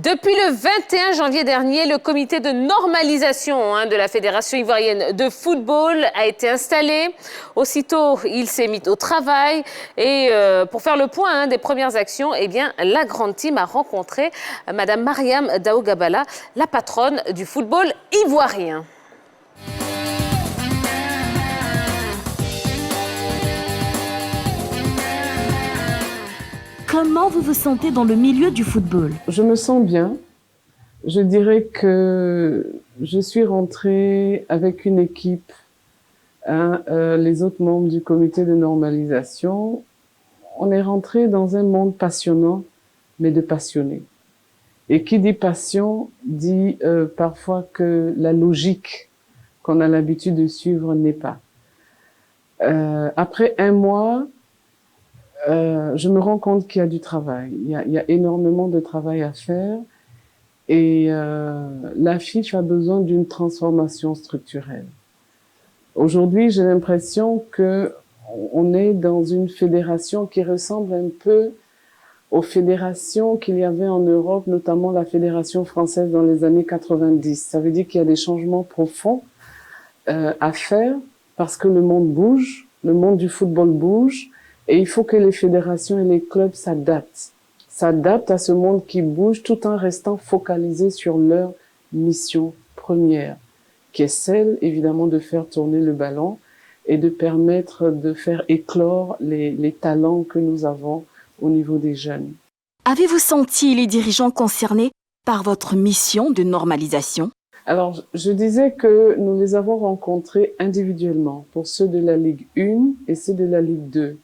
Depuis le 21 janvier dernier, le comité de normalisation de la Fédération ivoirienne de football a été installé. Aussitôt, il s'est mis au travail. Et pour faire le point des premières actions, eh bien, la grande team a rencontré Madame Mariam Daougabala, la patronne du football ivoirien. Comment vous vous sentez dans le milieu du football? Je me sens bien. Je dirais que je suis rentrée avec une équipe, les autres membres du comité de normalisation. On est rentré dans un monde passionnant, mais de passionnés. Et qui dit passion dit parfois que la logique qu'on a l'habitude de suivre n'est pas. Après un mois, je me rends compte qu'il y a du travail. Il y a énormément de travail à faire. Et la FIFA a besoin d'une transformation structurelle. Aujourd'hui, j'ai l'impression que on est dans une fédération qui ressemble un peu aux fédérations qu'il y avait en Europe, notamment la fédération française dans les années 90. Ça veut dire qu'il y a des changements profonds à faire parce que le monde bouge, le monde du football bouge, et il faut que les fédérations et les clubs s'adaptent à ce monde qui bouge tout en restant focalisés sur leur mission première, qui est celle, évidemment, de faire tourner le ballon et de permettre de faire éclore les talents que nous avons au niveau des jeunes. Avez-vous senti les dirigeants concernés par votre mission de normalisation? Alors, je disais que nous les avons rencontrés individuellement pour ceux de la Ligue 1 et ceux de la Ligue 2.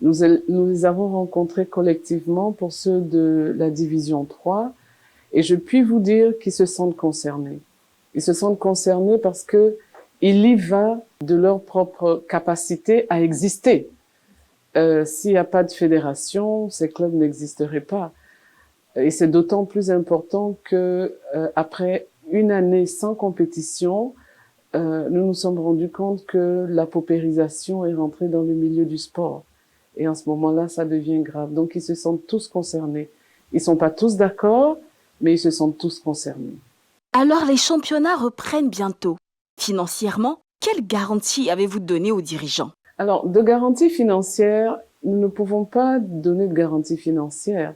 Nous les avons rencontrés collectivement pour ceux de la Division 3 et je puis vous dire qu'ils se sentent concernés. Ils se sentent concernés parce que il y va de leur propre capacité à exister. S'il n'y a pas de fédération, ces clubs n'existeraient pas. Et c'est d'autant plus important que après une année sans compétition, nous nous sommes rendus compte que la paupérisation est rentrée dans le milieu du sport. Et en ce moment-là, ça devient grave. Donc, ils se sentent tous concernés. Ils sont pas tous d'accord, mais ils se sentent tous concernés. Alors, les championnats reprennent bientôt. Financièrement, quelle garantie avez-vous donné aux dirigeants? Alors, de garantie financière, nous ne pouvons pas donner de garantie financière.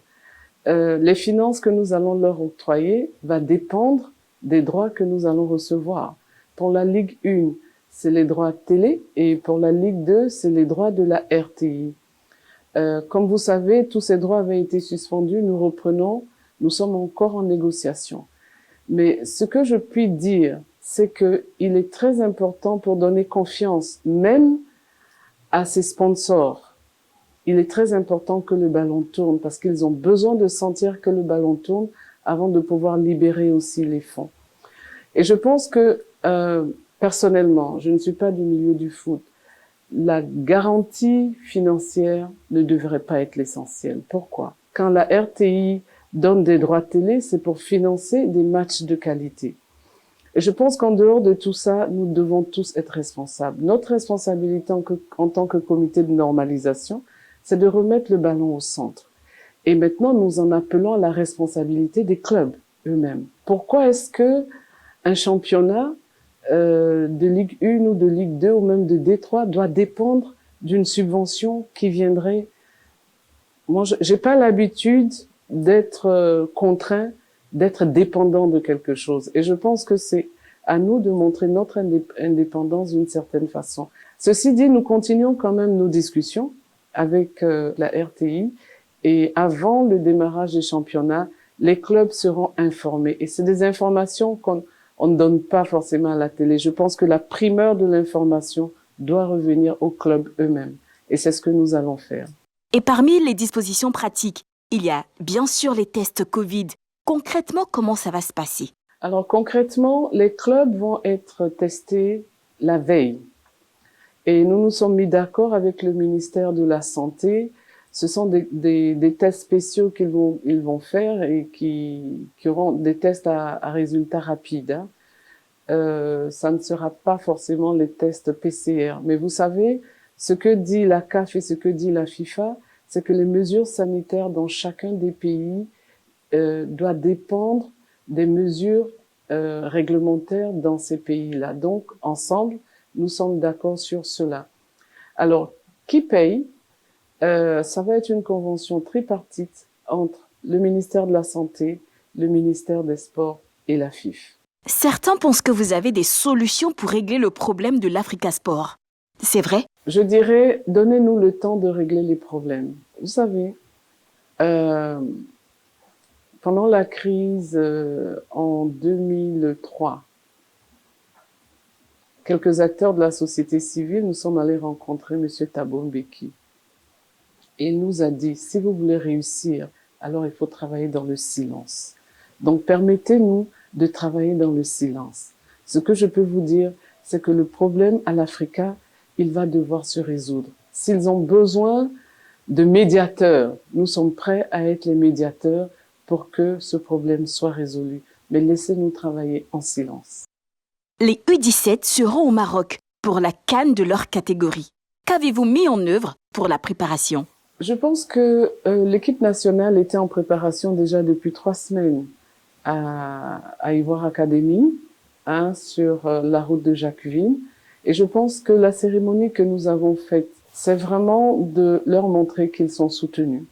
Les finances que nous allons leur octroyer va dépendre des droits que nous allons recevoir. Pour la Ligue 1, c'est les droits télé, et pour la Ligue 2, c'est les droits de la RTI. Comme vous savez, tous ces droits avaient été suspendus, nous reprenons, nous sommes encore en négociation. Mais ce que je puis dire, c'est que il est très important pour donner confiance, même à ces sponsors. Il est très important que le ballon tourne parce qu'ils ont besoin de sentir que le ballon tourne avant de pouvoir libérer aussi les fonds. Et je pense que, personnellement, je ne suis pas du milieu du foot, la garantie financière ne devrait pas être l'essentiel. Pourquoi? Quand la RTI donne des droits télé, c'est pour financer des matchs de qualité. Et je pense qu'en dehors de tout ça, nous devons tous être responsables. Notre responsabilité en tant que comité de normalisation, c'est de remettre le ballon au centre. Et maintenant, nous en appelons à la responsabilité des clubs eux-mêmes. Pourquoi est-ce que un championnat de Ligue 1 ou de Ligue 2 ou même de D3 doit dépendre d'une subvention qui viendrait... Moi, j'ai pas l'habitude d'être contraint, d'être dépendant de quelque chose. Et je pense que c'est à nous de montrer notre indépendance d'une certaine façon. Ceci dit, nous continuons quand même nos discussions avec la RTI et avant le démarrage des championnats, les clubs seront informés. Et c'est des informations qu'on ne donne pas forcément à la télé. Je pense que la primeur de l'information doit revenir aux clubs eux-mêmes. Et c'est ce que nous allons faire. Et parmi les dispositions pratiques, il y a bien sûr les tests Covid. Concrètement, comment ça va se passer? Alors concrètement, les clubs vont être testés la veille. Et nous nous sommes mis d'accord avec le ministère de la Santé. Ce sont des tests spéciaux qu'ils vont faire et qui auront des tests à résultats rapides. Ça ne sera pas forcément les tests PCR. Mais vous savez, ce que dit la CAF et ce que dit la FIFA, c'est que les mesures sanitaires dans chacun des pays doit dépendre des mesures réglementaires dans ces pays-là. Donc, ensemble, nous sommes d'accord sur cela. Alors, qui paye? Ça va être une convention tripartite entre le ministère de la Santé, le ministère des Sports et la FIF. Certains pensent que vous avez des solutions pour régler le problème de l'Africa Sport. C'est vrai? Je dirais, donnez-nous le temps de régler les problèmes. Vous savez, pendant la crise en 2003, quelques acteurs de la société civile, nous sommes allés rencontrer M. Thabo Mbeki. Et il nous a dit, si vous voulez réussir, alors il faut travailler dans le silence. Donc permettez-nous de travailler dans le silence. Ce que je peux vous dire, c'est que le problème à l'Africa, il va devoir se résoudre. S'ils ont besoin de médiateurs, nous sommes prêts à être les médiateurs pour que ce problème soit résolu. Mais laissez-nous travailler en silence. Les U17 seront au Maroc pour la CAN de leur catégorie. Qu'avez-vous mis en œuvre pour la préparation? Je pense que l'équipe nationale était en préparation déjà depuis 3 semaines à Ivoire Academy, sur la route de Jacqueville. Et je pense que la cérémonie que nous avons faite, c'est vraiment de leur montrer qu'ils sont soutenus,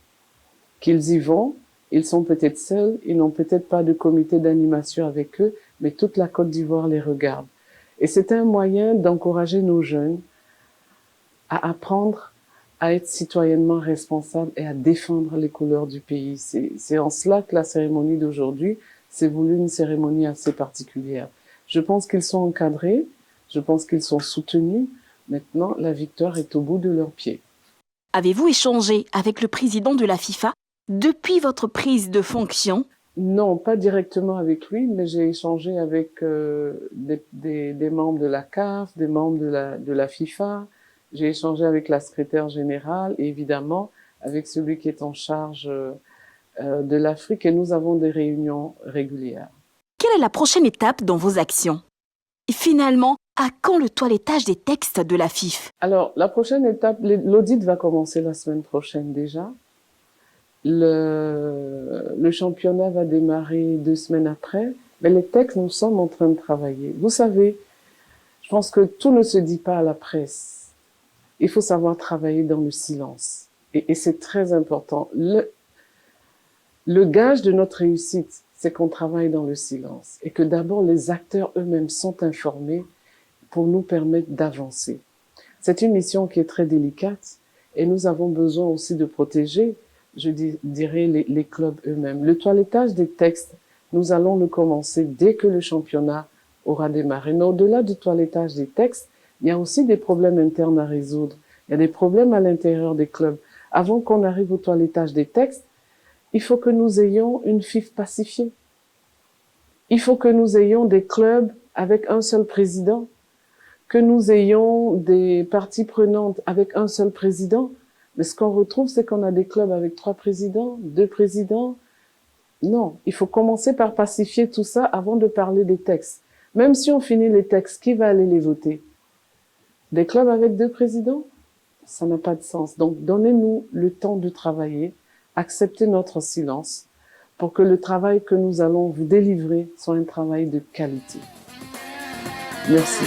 qu'ils y vont. Ils sont peut-être seuls, ils n'ont peut-être pas de comité d'animation avec eux, mais toute la Côte d'Ivoire les regarde. Et c'est un moyen d'encourager nos jeunes à apprendre à être citoyennement responsables et à défendre les couleurs du pays. C'est en cela que la cérémonie d'aujourd'hui s'est voulue une cérémonie assez particulière. Je pense qu'ils sont encadrés, je pense qu'ils sont soutenus. Maintenant, la victoire est au bout de leurs pieds. Avez-vous échangé avec le président de la FIFA depuis votre prise de fonction? Non, pas directement avec lui, mais j'ai échangé avec des membres de la CAF, des membres de la FIFA. J'ai échangé avec la secrétaire générale et évidemment avec celui qui est en charge de l'Afrique et nous avons des réunions régulières. Quelle est la prochaine étape dans vos actions? Et finalement, à quand le toilettage des textes de la FIF? Alors, la prochaine étape, l'audit va commencer la semaine prochaine déjà. Le championnat va démarrer 2 semaines après, mais les textes, nous sommes en train de travailler. Vous savez, je pense que tout ne se dit pas à la presse. Il faut savoir travailler dans le silence. Et c'est très important. Le gage de notre réussite, c'est qu'on travaille dans le silence. Et que d'abord, les acteurs eux-mêmes sont informés pour nous permettre d'avancer. C'est une mission qui est très délicate et nous avons besoin aussi de protéger, je dirais, les clubs eux-mêmes. Le toilettage des textes, nous allons le commencer dès que le championnat aura démarré. Mais au-delà du toilettage des textes, il y a aussi des problèmes internes à résoudre. Il y a des problèmes à l'intérieur des clubs. Avant qu'on arrive au toilettage des textes, il faut que nous ayons une FIF pacifiée. Il faut que nous ayons des clubs avec un seul président, que nous ayons des parties prenantes avec un seul président. Mais ce qu'on retrouve, c'est qu'on a des clubs avec 3 présidents, 2 présidents. Non, il faut commencer par pacifier tout ça avant de parler des textes. Même si on finit les textes, qui va aller les voter? Des clubs avec 2 présidents? Ça n'a pas de sens. Donc, donnez-nous le temps de travailler, acceptez notre silence pour que le travail que nous allons vous délivrer soit un travail de qualité. Merci.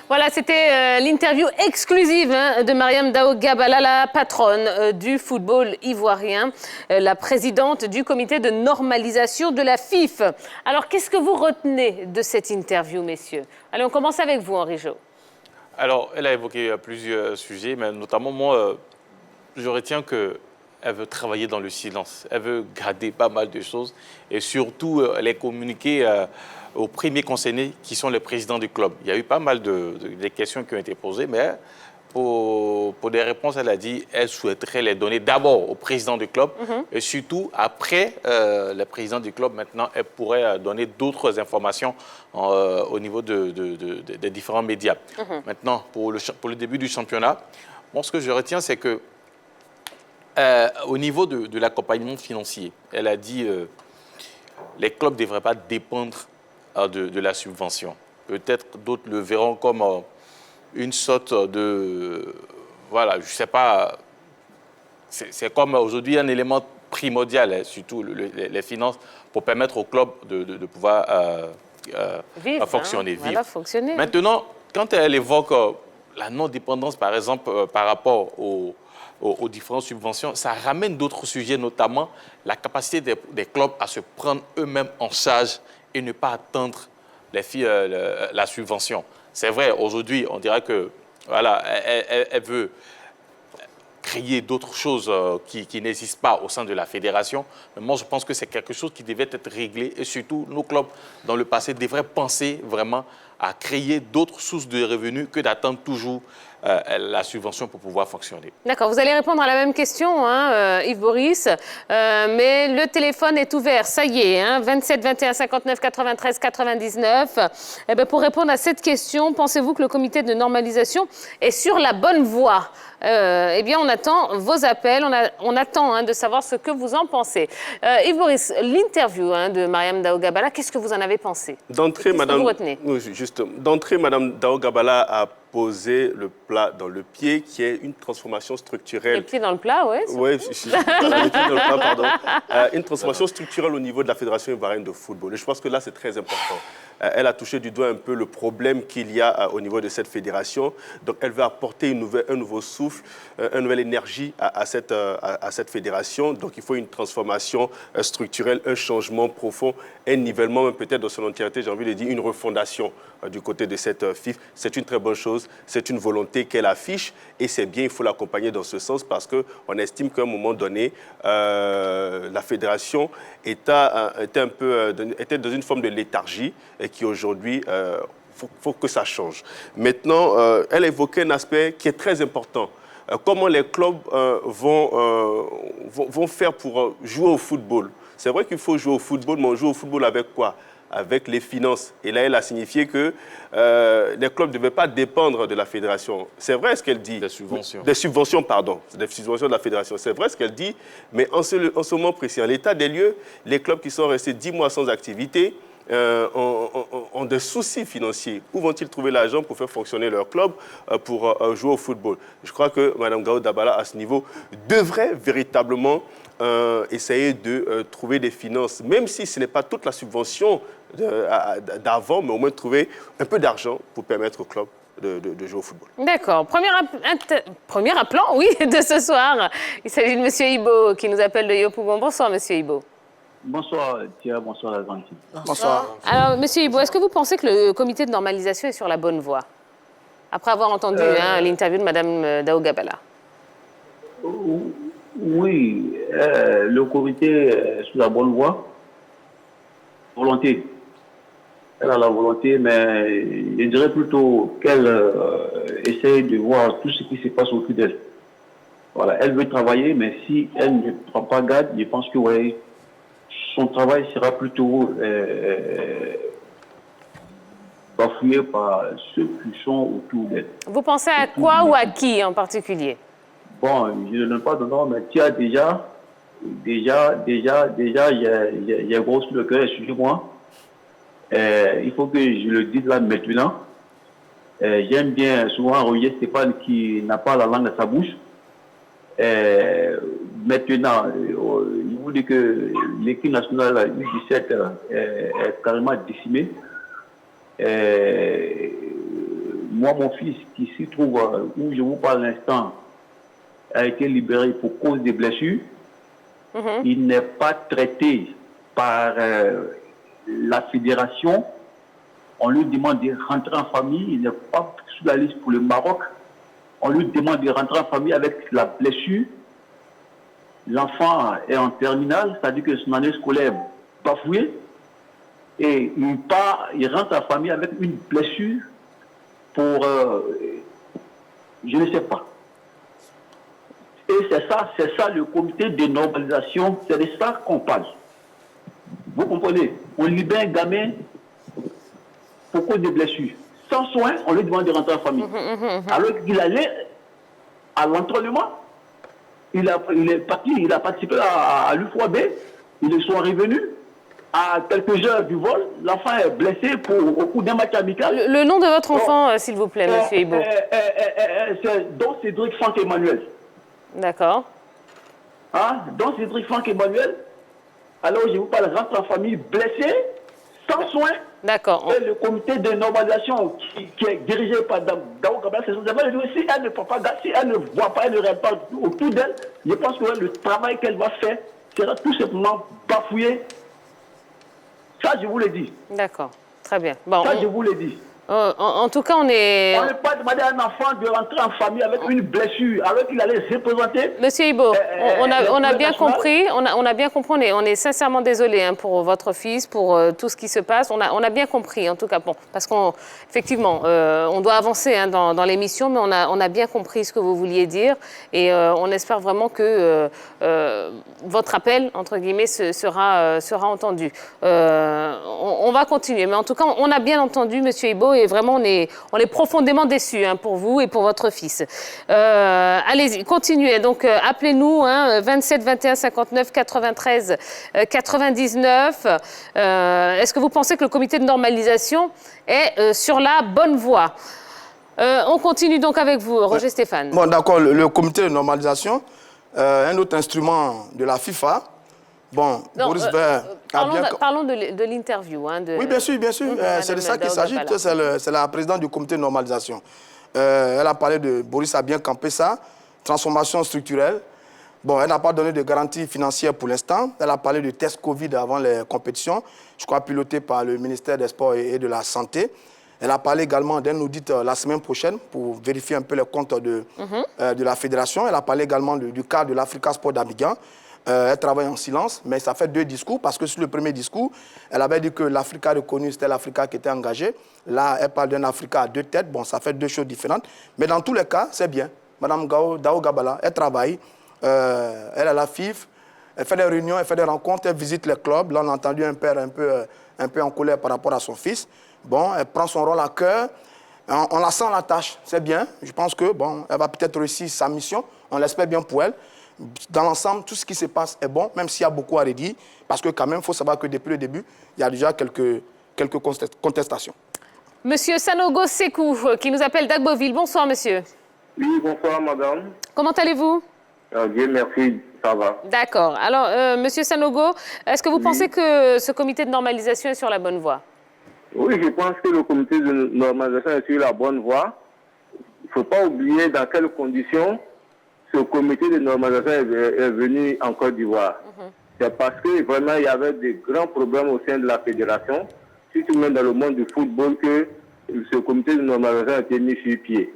Voilà, c'était l'interview exclusive de Mariam Dao Gabala, la patronne du football ivoirien, la présidente du comité de normalisation de la FIF. Alors, qu'est-ce que vous retenez de cette interview, messieurs? Allez, on commence avec vous, Henri Jo. Alors, elle a évoqué plusieurs sujets, mais notamment, moi, je retiens qu'elle veut travailler dans le silence. Elle veut garder pas mal de choses et surtout les communiquer aux premiers concernés qui sont les présidents du club. Il y a eu pas mal de questions qui ont été posées, mais pour des réponses, elle a dit qu'elle souhaiterait les donner d'abord au président du club et surtout après le président du club. Maintenant, elle pourrait donner d'autres informations au niveau des différents médias. Maintenant, pour le début du championnat, bon, ce que je retiens, c'est que au niveau de l'accompagnement financier, elle a dit les clubs ne devraient pas dépendre de la subvention. Peut-être d'autres le verront comme une sorte de voilà, je ne sais pas, c'est comme aujourd'hui un élément primordial, hein, surtout les finances, pour permettre au club de pouvoir fonctionner, vivre. Voilà, fonctionner. Maintenant, quand elle évoque la non-dépendance, par exemple, par rapport aux différentes subventions, ça ramène d'autres sujets, notamment la capacité des clubs à se prendre eux-mêmes en charge et ne pas attendre la subvention. C'est vrai, aujourd'hui, on dirait que voilà, elle veut créer d'autres choses qui n'existent pas au sein de la fédération. Mais moi, je pense que c'est quelque chose qui devait être réglé et surtout, nos clubs, dans le passé, devraient penser vraiment à créer d'autres sources de revenus que d'attendre toujours la subvention pour pouvoir fonctionner. D'accord, vous allez répondre à la même question, hein, Yves Boris, mais le téléphone est ouvert, ça y est, hein, 27 21 59 93 99. Eh bien, pour répondre à cette question, pensez-vous que le comité de normalisation est sur la bonne voie? Eh bien, on attend vos appels, on attend de savoir ce que vous en pensez. Yves Boris, l'interview de Mariam Daougabala, qu'est-ce que vous en avez pensé? D'entrée, Madame, Madame Daougabala a posé le plat dans le pied, qui est une transformation structurelle. Le pied dans le plat, oui. Oui, le pied dans le plat, pardon. Une transformation structurelle au niveau de la Fédération ivoirienne de football. Et je pense que là, c'est très important. Elle a touché du doigt un peu le problème qu'il y a au niveau de cette fédération. Donc, elle veut apporter un nouveau souffle, une nouvelle énergie à cette fédération. Donc, il faut une transformation structurelle, un changement profond, un nivellement, peut-être dans son entièreté, j'ai envie de dire, une refondation du côté de cette FIF. C'est une très bonne chose, c'est une volonté qu'elle affiche et c'est bien, il faut l'accompagner dans ce sens parce qu'on estime qu'à un moment donné, la fédération était dans une forme de léthargie et qui aujourd'hui, faut que ça change. Maintenant, elle a évoqué un aspect qui est très important. Comment les clubs vont faire pour jouer au football. C'est vrai qu'il faut jouer au football, mais on joue au football avec quoi? Avec les finances. Et là, elle a signifié que les clubs ne devaient pas dépendre de la fédération. C'est vrai ce qu'elle dit. Des subventions. Des subventions, pardon. Des subventions de la fédération. C'est vrai ce qu'elle dit. Mais en ce moment précis, en l'état des lieux, les clubs qui sont restés 10 mois sans activité ont des soucis financiers. Où vont-ils trouver l'argent pour faire fonctionner leur club pour jouer au football? Je crois que Mme Daougabala, à ce niveau, devrait véritablement essayer de trouver des finances, même si ce n'est pas toute la subvention d'avant, mais au moins trouver un peu d'argent pour permettre au club de jouer au football. D'accord. Premier appelant, oui, de ce soir. Il s'agit de M. Ibo qui nous appelle de Yopougon. Bonsoir, M. Ibo. Bonsoir, Thierry. Bonsoir, la grande team. Bonsoir. Alors, M. Ibo, est-ce que vous pensez que le comité de normalisation est sur la bonne voie? Après avoir entendu l'interview de Mme Daougabala. Oui, le comité est sur la bonne voie. Volonté. Elle a la volonté, mais je dirais plutôt qu'elle essaye de voir tout ce qui se passe autour d'elle. Voilà, elle veut travailler, mais si elle ne prend pas garde, je pense que son travail sera plutôt bafoué par ceux qui sont autour d'elle. Vous pensez à quoi ou à qui en particulier? Bon, je ne donne pas de nom, mais tu as déjà, il y a gros sur le cœur, excusez-moi. Il faut que je le dise là maintenant. J'aime bien souvent Roger Stéphane qui n'a pas la langue à sa bouche. Maintenant, il vous dit que l'équipe nationale U17 est carrément décimée. Moi, mon fils qui s'y trouve, où je vous parle l'instant, a été libéré pour cause des blessures. Il n'est pas traité par la fédération. On lui demande de rentrer en famille. Il n'est pas sur la liste pour le Maroc. On lui demande de rentrer en famille avec la blessure. L'enfant est en terminale, c'est-à-dire que son année scolaire est bafouée. Et il rentre en famille avec une blessure pour... je ne sais pas. Et c'est ça le comité de normalisation, c'est de ça qu'on parle. Vous comprenez? On libère un gamin pour cause de blessures. Sans soin, on lui demande de rentrer en famille. Alors qu'il allait à l'entraînement, il est parti, il a participé à l'U3B, ils sont revenus. à quelques heures du vol, l'enfant est blessé au cours d'un match amical. Le nom de votre enfant, s'il vous plaît, monsieur Ibo. C'est Don Cédric Franck Emmanuel. D'accord. Hein? Don Cédric Franck Emmanuel, alors je vous parle, rentre en famille blessé, sans soin. D'accord. Et le comité de normalisation qui est dirigé par Daou Gabala, si elle ne prend pas, si elle ne voit pas, elle ne regarde pas autour d'elle, je pense que le travail qu'elle va faire sera tout simplement bafoué. Ça, je vous l'ai dit. D'accord. Très bien. Bon, ça, je vous l'ai dit. En tout cas, on est... On ne peut pas demander à un enfant de rentrer en famille avec une blessure alors qu'il allait représenter... Monsieur Ibo, on a bien compris, on a bien compris, on est sincèrement désolé hein, pour votre fils, pour tout ce qui se passe. On a bien compris, en tout cas, bon, parce qu'effectivement, on doit avancer hein, dans l'émission, mais on a bien compris ce que vous vouliez dire et on espère vraiment que votre appel, entre guillemets, sera entendu. On va continuer, mais en tout cas, on a bien entendu, Monsieur Ibo, et vraiment, on est profondément déçus hein, pour vous et pour votre fils. Allez-y, continuez. Donc, appelez-nous, hein, 27 21 59 93 99. Est-ce que vous pensez que le comité de normalisation est sur la bonne voie? On continue donc avec vous, Roger Stéphane. Bon, d'accord. Le comité de normalisation, un autre instrument de la FIFA. Bon, non, Boris Ver parlons de l'interview. Hein, oui, bien sûr, bien sûr. C'est de ça qu'il s'agit. C'est la présidente du comité de normalisation. Elle a parlé de... Boris a bien campé ça. Transformation structurelle. Bon, elle n'a pas donné de garantie financière pour l'instant. Elle a parlé de tests Covid avant les compétitions, je crois piloté par le ministère des Sports et de la Santé. Elle a parlé également d'un audit la semaine prochaine pour vérifier un peu les comptes de la fédération. Elle a parlé également du cas de l'Africa Sport d'Abidjan. Elle travaille en silence, mais ça fait deux discours, parce que sur le premier discours, elle avait dit que l'Africa reconnue, c'était l'Africa qui était engagée. Là, elle parle d'un Africa à deux têtes. Bon, ça fait deux choses différentes. Mais dans tous les cas, c'est bien. Madame Daou Gabala, elle travaille. Elle a la FIF. Elle fait des réunions, elle fait des rencontres, elle visite les clubs. Là, on a entendu un père un peu en colère par rapport à son fils. Bon, elle prend son rôle à cœur. On la sent la tâche, c'est bien. Je pense que, bon, elle va peut-être réussir sa mission. On l'espère bien pour elle. Dans l'ensemble, tout ce qui se passe est bon, même s'il y a beaucoup à redire, parce que quand même, il faut savoir que depuis le début, il y a déjà quelques contestations. Monsieur Sanogo Sekou, qui nous appelle d'Agboville. Bonsoir, monsieur. Oui, bonsoir, madame. Comment allez-vous? Bien, merci, ça va. D'accord. Alors, monsieur Sanogo, est-ce que vous pensez que ce comité de normalisation est sur la bonne voie? Oui, je pense que le comité de normalisation est sur la bonne voie. Il ne faut pas oublier dans quelles conditions ce comité de normalisation est venu en Côte d'Ivoire. C'est parce que vraiment il y avait des grands problèmes au sein de la fédération, surtout même dans le monde du football, que ce comité de normalisation a été mis sur pied.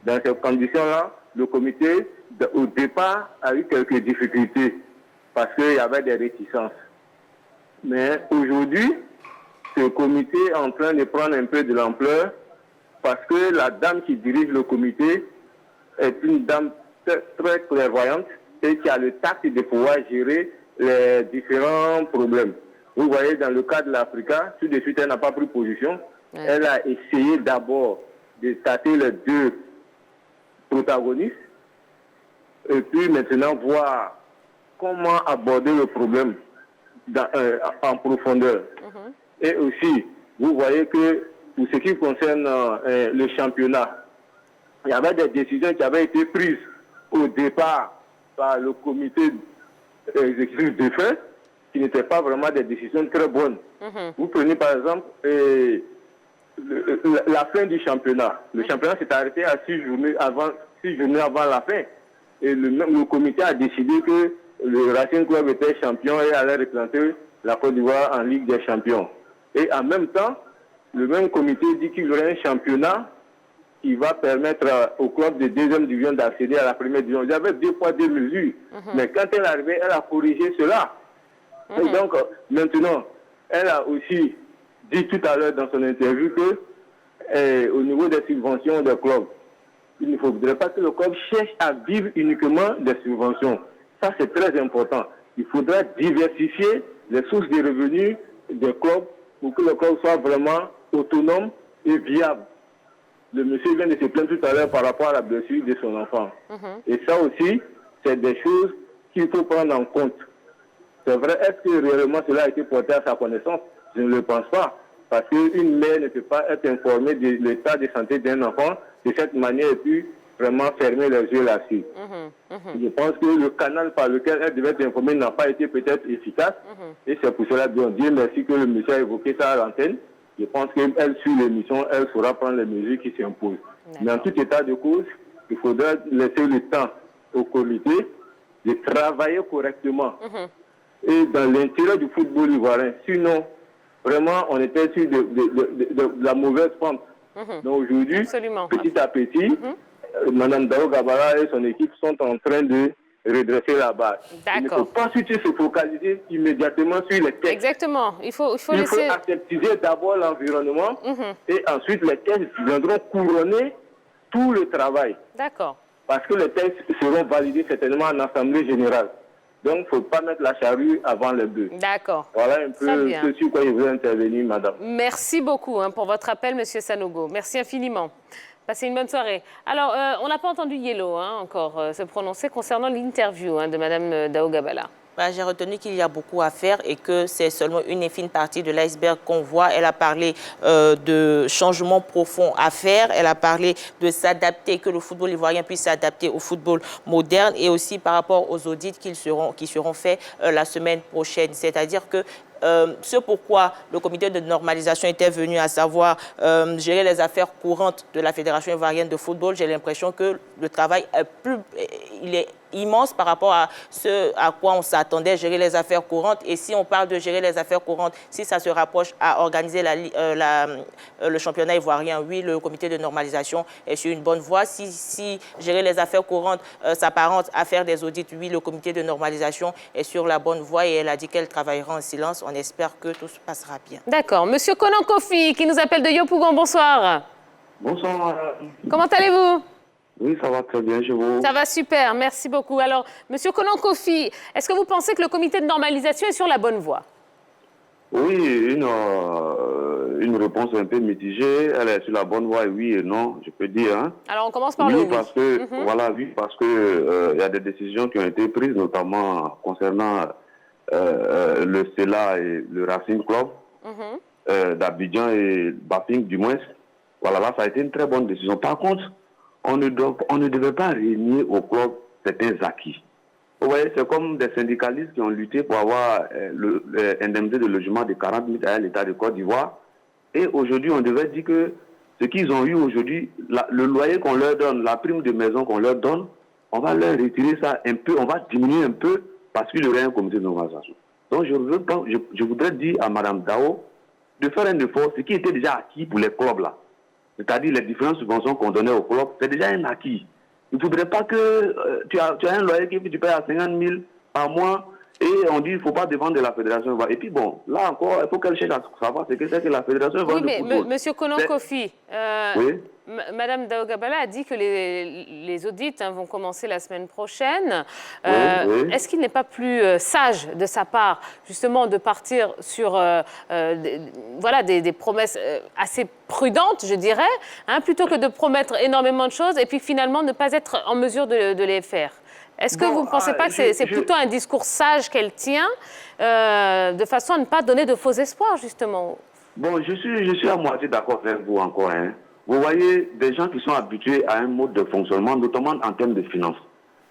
Dans ces conditions-là, le comité, au départ, a eu quelques difficultés parce qu'il y avait des réticences. Mais aujourd'hui, ce comité est en train de prendre un peu de l'ampleur parce que la dame qui dirige le comité est une dame très clairvoyante et qui a le tact de pouvoir gérer les différents problèmes. Vous voyez, dans le cas de l'Africa, tout de suite, elle n'a pas pris position. Ouais. Elle a essayé d'abord de tâter les deux protagonistes et puis maintenant voir comment aborder le problème en profondeur. Et aussi, vous voyez que pour ce qui concerne le championnat, il y avait des décisions qui avaient été prises au départ par le comité exécutif de fin, qui n'étaient pas vraiment des décisions très bonnes. Vous prenez par exemple la fin du championnat. Le championnat s'est arrêté à 6 journées avant la fin. Et le comité a décidé que le Racing Club était champion et allait représenter la Côte d'Ivoire en Ligue des Champions. Et en même temps, le même comité dit qu'il y aurait un championnat qui va permettre au club de deuxième division d'accéder à la première division. Il y avait 2 poids 2 mesures. Mais quand elle est arrivée, elle a corrigé cela. Et donc, maintenant, elle a aussi dit tout à l'heure dans son interview que au niveau des subventions des clubs, il ne faudrait pas que le club cherche à vivre uniquement des subventions. Ça, c'est très important. Il faudra diversifier les sources de revenus des clubs pour que le club soit vraiment autonome et viable. Le monsieur vient de se plaindre tout à l'heure par rapport à la blessure de son enfant. Et ça aussi, c'est des choses qu'il faut prendre en compte. C'est vrai, est-ce que réellement cela a été porté à sa connaissance? Je ne le pense pas. Parce qu'une mère ne peut pas être informée de l'état de santé d'un enfant de cette manière et puis vraiment fermer les yeux là-dessus. Je pense que le canal par lequel elle devait être informée n'a pas été peut-être efficace. Et c'est pour cela, bien Dieu merci que le monsieur a évoqué ça à l'antenne. Je pense qu'elle suit l'émission, elle saura prendre les mesures qui s'imposent. Mais en tout état de cause, il faudra laisser le temps au comité de travailler correctement. Et dans l'intérêt du football ivoirien. Sinon, vraiment, on était sur de la mauvaise pente. Donc aujourd'hui, petit à petit, Mme Dao Gabala et son équipe sont en train de redresser la base. Il ne faut pas se focaliser immédiatement sur les textes. Exactement. Il faut laisser... aseptiser d'abord l'environnement et ensuite les textes viendront couronner tout le travail. D'accord. Parce que les textes seront validés certainement en Assemblée générale. Donc, il ne faut pas mettre la charrue avant les bœufs. D'accord. Voilà un peu ce sur quoi je veux intervenir, madame. Merci beaucoup pour votre appel, monsieur Sanogo. Merci infiniment. Passez une bonne soirée. Alors, on n'a pas entendu Yellow encore se prononcer concernant l'interview de madame Dao Gabala. J'ai retenu qu'il y a beaucoup à faire et que c'est seulement une infime partie de l'iceberg qu'on voit. Elle a parlé de changements profonds à faire. Elle a parlé de s'adapter, que le football ivoirien puisse s'adapter au football moderne et aussi par rapport aux audits qui seront faits la semaine prochaine. C'est-à-dire que ce pourquoi le comité de normalisation était venu, à savoir gérer les affaires courantes de la Fédération ivoirienne de football, j'ai l'impression que le travail il est immense par rapport à ce à quoi on s'attendait, gérer les affaires courantes. Et si on parle de gérer les affaires courantes, si ça se rapproche à organiser le championnat ivoirien, oui, le comité de normalisation est sur une bonne voie. Si gérer les affaires courantes s'apparente à faire des audits, oui, le comité de normalisation est sur la bonne voie et elle a dit qu'elle travaillera en silence. On espère que tout se passera bien. D'accord. Monsieur Konan Kofi, qui nous appelle de Yopougon, bonsoir. Bonsoir. Comment allez-vous? Oui, ça va très bien chez vous. Ça va super, merci beaucoup. Alors, monsieur Konan Kofi, est-ce que vous pensez que le comité de normalisation est sur la bonne voie? Oui, une réponse un peu mitigée. Elle est sur la bonne voie, oui et non, je peux dire. Hein. Alors, on commence par le oui. Parce que, voilà, oui, parce que y a des décisions qui ont été prises, notamment concernant le CELA et le Racing Club d'Abidjan et Bafing, du moins. Voilà, là, ça a été une très bonne décision. Par contre, on ne devait pas régner au club certains acquis. Vous voyez, c'est comme des syndicalistes qui ont lutté pour avoir l'indemnité de logement de 40 000 à l'État de Côte d'Ivoire. Et aujourd'hui, on devait dire que ce qu'ils ont eu aujourd'hui, le loyer qu'on leur donne, la prime de maison qu'on leur donne, on va leur retirer ça un peu, on va diminuer un peu parce qu'il y aurait un comité de normalisation. Donc, je voudrais dire à Mme Dao de faire un effort, ce qui était déjà acquis pour les clubs là. C'est-à-dire les différentes subventions qu'on donnait aux clubs, c'est déjà un acquis. Il ne faudrait pas que tu as un loyer que tu payes à 50 000 par mois et on dit qu'il ne faut pas dépendre de la fédération. Et puis bon, là encore, il faut qu'elle cherche à savoir ce que c'est que la fédération. Oui, mais monsieur Konan Kofi, oui? Madame Dao Gabala a dit que les audits vont commencer la semaine prochaine. Oui. Est-ce qu'il n'est pas plus sage de sa part, justement, de partir sur des promesses assez prudentes, je dirais, plutôt que de promettre énormément de choses et puis finalement ne pas être en mesure de les faire? Est-ce que vous ne pensez pas que c'est plutôt un discours sage qu'elle tient, de façon à ne pas donner de faux espoirs, justement? Bon, je suis à moitié d'accord avec vous encore. Vous voyez, des gens qui sont habitués à un mode de fonctionnement, notamment en termes de finances.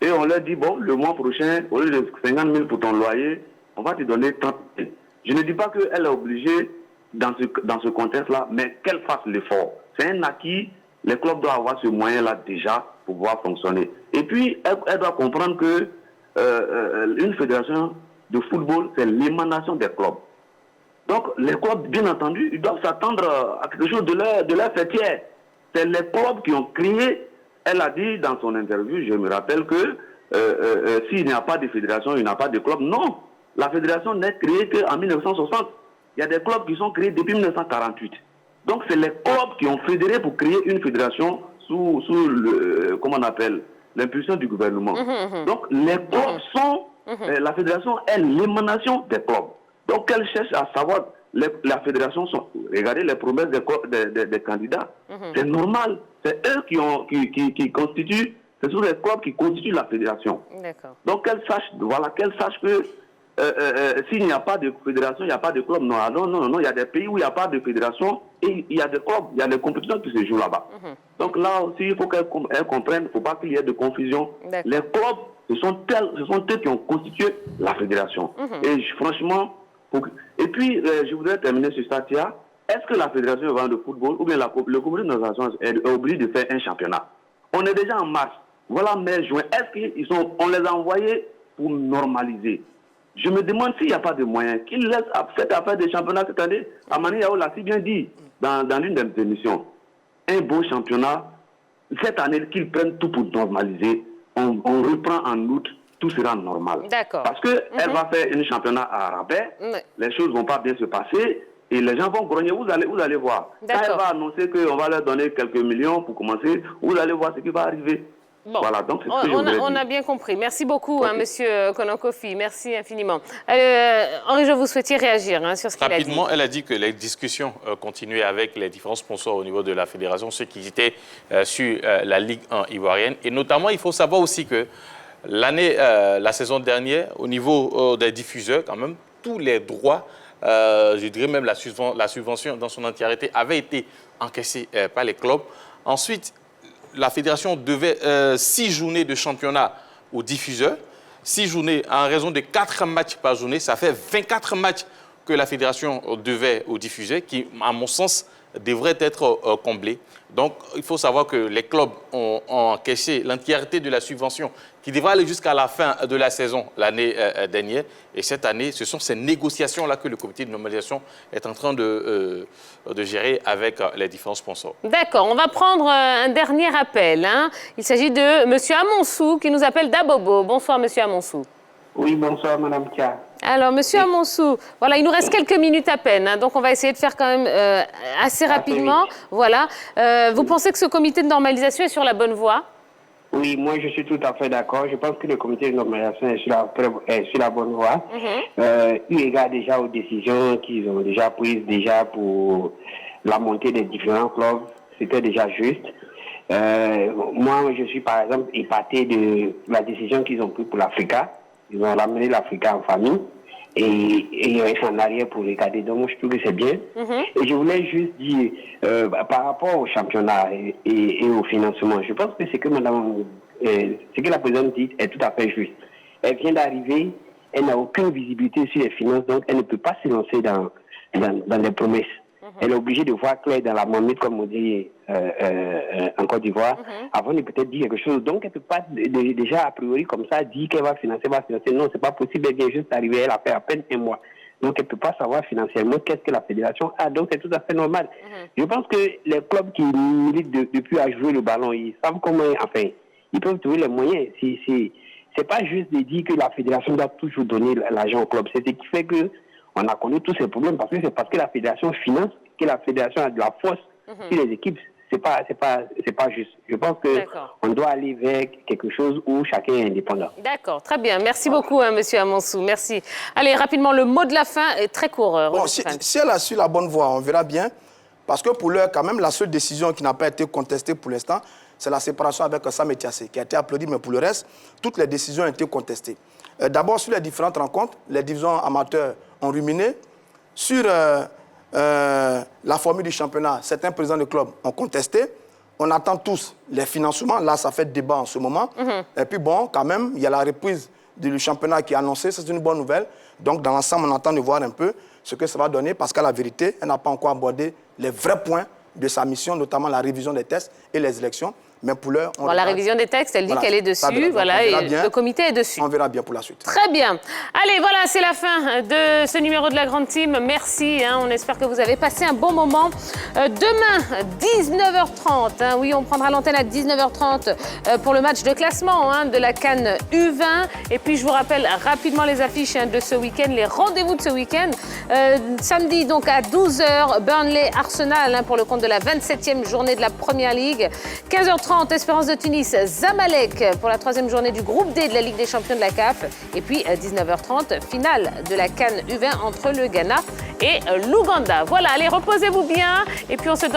Et on leur dit, bon, le mois prochain, au lieu de 50 000 pour ton loyer, on va te donner 30 000. Je ne dis pas qu'elle est obligée, dans ce contexte-là, mais qu'elle fasse l'effort. C'est un acquis, les clubs doivent avoir ce moyen-là déjà pour pouvoir fonctionner. Et puis, elle doit comprendre que une fédération de football, c'est l'émanation des clubs. Donc, les clubs, bien entendu, ils doivent s'attendre à quelque chose de leur fêtière. C'est les clubs qui ont créé, elle a dit dans son interview, je me rappelle que s'il n'y a pas de fédération, il n'y a pas de club. Non, la fédération n'est créée qu'en 1960. Il y a des clubs qui sont créés depuis 1948. Donc, c'est les clubs qui ont fédéré pour créer une fédération sous comment on appelle, l'impulsion du gouvernement. Donc, les clubs sont, la fédération est l'émanation des clubs. Donc, elle cherche à savoir, la fédération, regardez les promesses des candidats. C'est normal. C'est eux qui constituent, ce sont les clubs qui constituent la fédération. Donc, qu'elle sache que s'il n'y a pas de fédération, il n'y a pas de club. Non, non, non, non. Il y a des pays où il n'y a pas de fédération et il y a des clubs, il y a des compétitions qui se jouent là-bas. Donc là aussi, il faut qu'elles comprennent, il ne faut pas qu'il y ait de confusion. Les clubs, ce sont eux qui ont constitué la fédération. Et franchement, et puis je voudrais terminer sur ça, Tia. Est-ce que la fédération ivoirienne de football ou bien le comité de normalisation est obligé de faire un championnat? On est déjà en mars. Voilà mai, juin. Est-ce qu'on les a envoyés pour normaliser? Je me demande s'il n'y a pas de moyens. Qu'ils laissent cette affaire des championnats cette année. Amani Yao l'a si bien dit dans l'une des émissions. Un beau championnat, cette année, qu'ils prennent tout pour normaliser. On reprend en août, tout sera normal. D'accord. Parce qu'elle va faire un championnat à rabais, les choses ne vont pas bien se passer et les gens vont grogner. Vous allez voir. Quand elle va annoncer qu'on va leur donner quelques millions pour commencer, vous allez voir ce qui va arriver. Bon. Voilà, donc c'est ce que on a bien compris. Merci beaucoup, monsieur Konan-Kofi. Merci infiniment. Henri, je vous souhaitais réagir sur ce qu'il a dit. Rapidement, elle a dit que les discussions continuaient avec les différents sponsors au niveau de la fédération, ceux qui étaient sur la Ligue 1 ivoirienne. Et notamment, il faut savoir aussi que la saison dernière, au niveau des diffuseurs, quand même, tous les droits, je dirais même la subvention dans son entièreté, avaient été encaissés par les clubs. Ensuite, la fédération devait 6 journées de championnat aux diffuseurs. 6 journées en raison de 4 matchs par journée. Ça fait 24 matchs que la fédération devait aux diffuseurs qui, à mon sens, devraient être comblés. Donc, il faut savoir que les clubs ont encaissé l'entièreté de la subvention qui devrait aller jusqu'à la fin de la saison l'année dernière. Et cette année, ce sont ces négociations-là que le comité de normalisation est en train de gérer avec les différents sponsors. D'accord, on va prendre un dernier appel. Il s'agit de M. Amonsou qui nous appelle d'Abobo. Bonsoir, M. Amonsou. Oui, bonsoir, Mme Tia. Alors, Monsieur Amonsou, voilà, il nous reste quelques minutes à peine, donc on va essayer de faire quand même assez rapidement. Oui. Voilà. Vous pensez que ce comité de normalisation est sur la bonne voie? Oui, moi je suis tout à fait d'accord. Je pense que le comité de normalisation est sur la bonne voie. Eu égard déjà aux décisions qu'ils ont déjà prises pour la montée des différents clubs, c'était déjà juste. Moi, je suis par exemple épaté de la décision qu'ils ont prise pour l'Africa. Ils ont ramené l'Africa en famille et ils restent en arrière pour regarder. Donc, moi, je trouve que c'est bien. Et je voulais juste dire, par rapport au championnat et au financement, je pense que ce que la présidente dit est tout à fait juste. Elle vient d'arriver, elle n'a aucune visibilité sur les finances, donc elle ne peut pas se lancer dans des promesses. Elle est obligée de voir clair dans la marmite, comme on dit en Côte d'Ivoire, avant de peut-être dire quelque chose. Donc, elle ne peut pas déjà, a priori, comme ça, dire qu'elle va financer. Non, c'est pas possible. Elle vient juste d'arriver, elle a fait à peine un mois. Donc, elle ne peut pas savoir financièrement qu'est-ce que la fédération a. Donc, c'est tout à fait normal. Je pense que les clubs qui militent depuis à jouer le ballon, ils savent comment, enfin, ils peuvent trouver les moyens. C'est pas juste de dire que la fédération doit toujours donner l'argent au club. C'est ce qui fait que on a connu tous ces problèmes parce que la fédération finance, que la fédération a de la force sur les équipes. C'est pas juste. Je pense qu'on doit aller vers quelque chose où chacun est indépendant. D'accord, très bien. Merci beaucoup, Monsieur Amonsou. Merci. Allez, rapidement, le mot de la fin est très court. Bon, si elle a su la bonne voie, on verra bien. Parce que pour l'heure, quand même, la seule décision qui n'a pas été contestée pour l'instant, c'est la séparation avec Sam Etiassé, qui a été applaudie, mais pour le reste, toutes les décisions ont été contestées. D'abord, sur les différentes rencontres, les divisions amateurs ont ruminé. Sur la formule du championnat, certains présidents de club ont contesté. On attend tous les financements. Là, ça fait débat en ce moment. Et puis bon, quand même, il y a la reprise du championnat qui est annoncée. C'est une bonne nouvelle. Donc, dans l'ensemble, on attend de voir un peu ce que ça va donner. Parce qu'à la vérité, elle n'a pas encore abordé les vrais points de sa mission, notamment la révision des tests et les élections. Mais pour l'heure, on la révision des textes, elle dit qu'elle est dessus, voilà, et le comité est dessus. On verra bien pour la suite. Très bien. Allez, voilà, c'est la fin de ce numéro de la Grande Team. Merci, on espère que vous avez passé un bon moment. Demain, 19h30, oui, on prendra l'antenne à 19h30 pour le match de classement de la CAN U20. Et puis, je vous rappelle rapidement les affiches de ce week-end, les rendez-vous de ce week-end. Samedi, donc, à 12h, Burnley-Arsenal pour le compte de la 27e journée de la Première Ligue. 15h30, Espérance de Tunis, Zamalek pour la 3e journée du groupe D de la Ligue des Champions de la CAF. Et puis 19h30, finale de la CAN U20 entre le Ghana et l'Ouganda. Voilà, allez, reposez-vous bien et puis on se donne